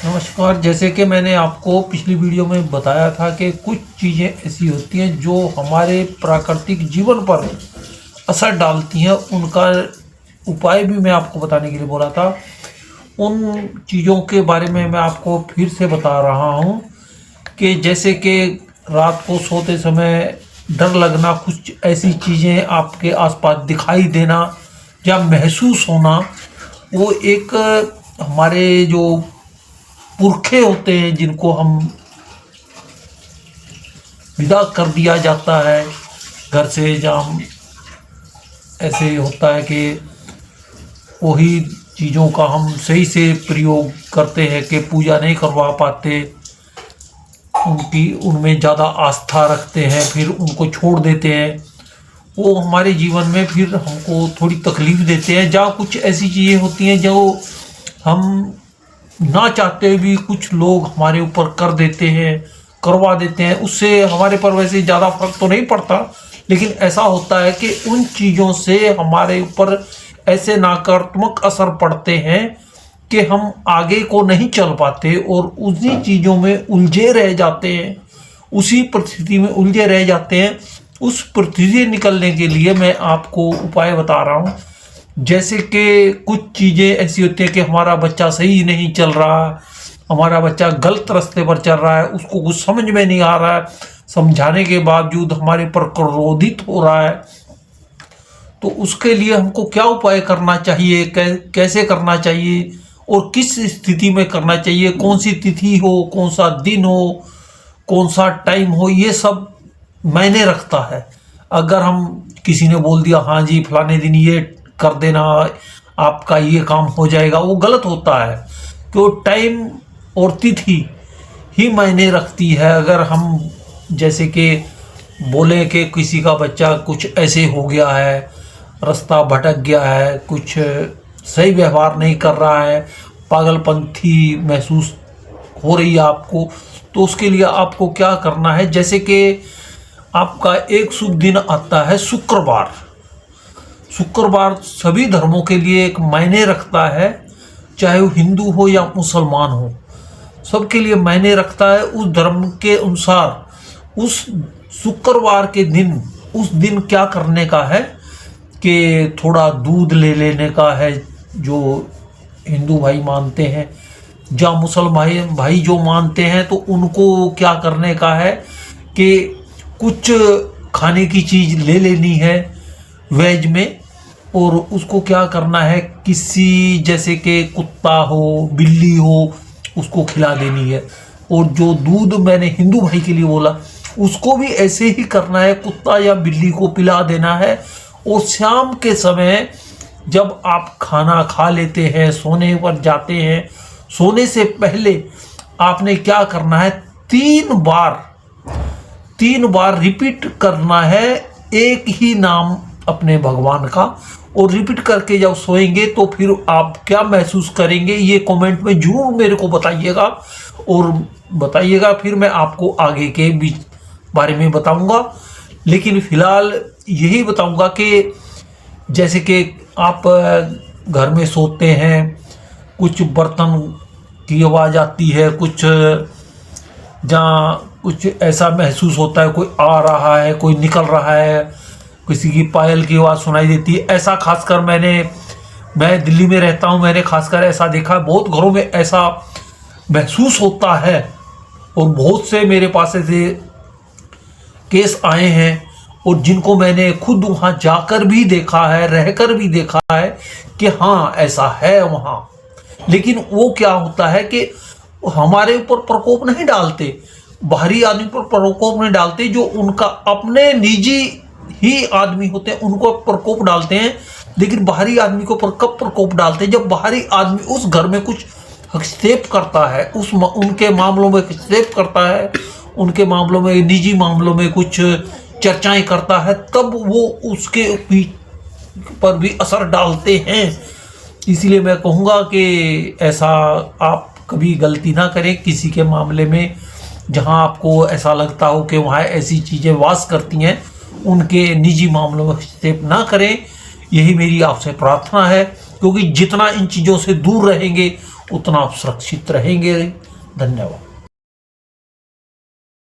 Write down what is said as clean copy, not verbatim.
नमस्कार। जैसे कि मैंने आपको पिछली वीडियो में बताया था कि कुछ चीज़ें ऐसी होती हैं जो हमारे प्राकृतिक जीवन पर असर डालती हैं, उनका उपाय भी मैं आपको बताने के लिए बोला था। उन चीज़ों के बारे में मैं आपको फिर से बता रहा हूँ कि जैसे कि रात को सोते समय डर लगना, कुछ ऐसी चीज़ें आपके आसपास दिखाई देना या महसूस होना, वो एक हमारे जो पुरखे होते हैं जिनको हम विदा कर दिया जाता है घर से, जहाँ हम ऐसे होता है कि वही चीज़ों का हम सही से प्रयोग करते हैं कि पूजा नहीं करवा पाते, उनमें ज़्यादा आस्था रखते हैं, फिर उनको छोड़ देते हैं। वो हमारे जीवन में फिर हमको थोड़ी तकलीफ़ देते हैं। जहाँ कुछ ऐसी चीज़ें होती हैं जो हम ना चाहते भी कुछ लोग हमारे ऊपर कर देते हैं, करवा देते हैं। उससे हमारे पर वैसे ज़्यादा फर्क तो नहीं पड़ता, लेकिन ऐसा होता है कि उन चीज़ों से हमारे ऊपर ऐसे नकारात्मक असर पड़ते हैं कि हम आगे को नहीं चल पाते और उसी चीज़ों में उलझे रह जाते हैं, उसी परिस्थिति में उलझे रह जाते हैं। उस परिस्थिति से निकलने के लिए मैं आपको उपाय बता रहा हूँ। जैसे कि कुछ चीज़ें ऐसी होती हैं कि हमारा बच्चा सही नहीं चल रहा, हमारा बच्चा गलत रास्ते पर चल रहा है, उसको कुछ समझ में नहीं आ रहा है, समझाने के बावजूद हमारे पर क्रोधित हो रहा है, तो उसके लिए हमको क्या उपाय करना चाहिए, कैसे करना चाहिए और किस स्थिति में करना चाहिए, कौन सी तिथि हो, कौन सा दिन हो, कौन सा टाइम हो, ये सब मायने रखता है। अगर हम किसी ने बोल दिया हाँ जी फलाने दिन ये कर देना, आपका ये काम हो जाएगा, वो गलत होता है। तो टाइम और तिथि ही मायने रखती है। अगर हम जैसे कि बोले कि किसी का बच्चा कुछ ऐसे हो गया है, रास्ता भटक गया है, कुछ सही व्यवहार नहीं कर रहा है, पागलपंथी महसूस हो रही है आपको, तो उसके लिए आपको क्या करना है। जैसे कि आपका एक शुभ दिन आता है शुक्रवार। शुक्रवार सभी धर्मों के लिए एक मायने रखता है, चाहे वो हिंदू हो या मुसलमान हो, सबके लिए मायने रखता है। उस धर्म के अनुसार उस शुक्रवार के दिन, उस दिन क्या करने का है कि थोड़ा दूध ले लेने का है, जो हिंदू भाई मानते हैं। जहाँ मुसलमान भाई जो मानते हैं तो उनको क्या करने का है कि कुछ खाने की चीज़ ले लेनी है वेज में, और उसको क्या करना है, किसी जैसे कि कुत्ता हो, बिल्ली हो, उसको खिला देनी है। और जो दूध मैंने हिंदू भाई के लिए बोला, उसको भी ऐसे ही करना है, कुत्ता या बिल्ली को पिला देना है। और शाम के समय जब आप खाना खा लेते हैं, सोने पर जाते हैं, सोने से पहले आपने क्या करना है, तीन बार रिपीट करना है एक ही नाम अपने भगवान का। और रिपीट करके जब सोएंगे तो फिर आप क्या महसूस करेंगे, ये कमेंट में जरूर मेरे को बताइएगा। और बताइएगा, फिर मैं आपको आगे के बारे में बताऊंगा। लेकिन फिलहाल यही बताऊंगा कि जैसे कि आप घर में सोते हैं, कुछ बर्तन की आवाज़ आती है, कुछ जहाँ कुछ ऐसा महसूस होता है, कोई आ रहा है, कोई निकल रहा है, किसी की पायल की आवाज़ सुनाई देती है। ऐसा खासकर मैं दिल्ली में रहता हूँ, मैंने खासकर ऐसा देखा, बहुत घरों में ऐसा महसूस होता है। और बहुत से मेरे पास ऐसे केस आए हैं, और जिनको मैंने खुद वहाँ जाकर भी देखा है, रहकर भी देखा है कि हाँ ऐसा है वहाँ। लेकिन वो क्या होता है कि हमारे ऊपर प्रकोप नहीं डालते, बाहरी आदमी पर प्रकोप नहीं डालते, जो उनका अपने निजी ही आदमी होते हैं उनको प्रकोप डालते हैं। लेकिन बाहरी आदमी को कब प्रकोप डालते हैं, जब बाहरी आदमी उस घर में कुछ हस्तक्षेप करता है, उनके मामलों में हस्तक्षेप करता है, उनके मामलों में, निजी मामलों में कुछ चर्चाएं करता है, तब वो उसके पर भी असर डालते हैं। इसलिए मैं कहूँगा कि ऐसा आप कभी गलती ना करें किसी के मामले में, जहाँ आपको ऐसा लगता हो कि वहाँ ऐसी चीज़ें वास करती हैं, उनके निजी मामलों में हस्तक्षेप ना करें। यही मेरी आपसे प्रार्थना है, क्योंकि जितना इन चीज़ों से दूर रहेंगे उतना आप सुरक्षित रहेंगे। धन्यवाद।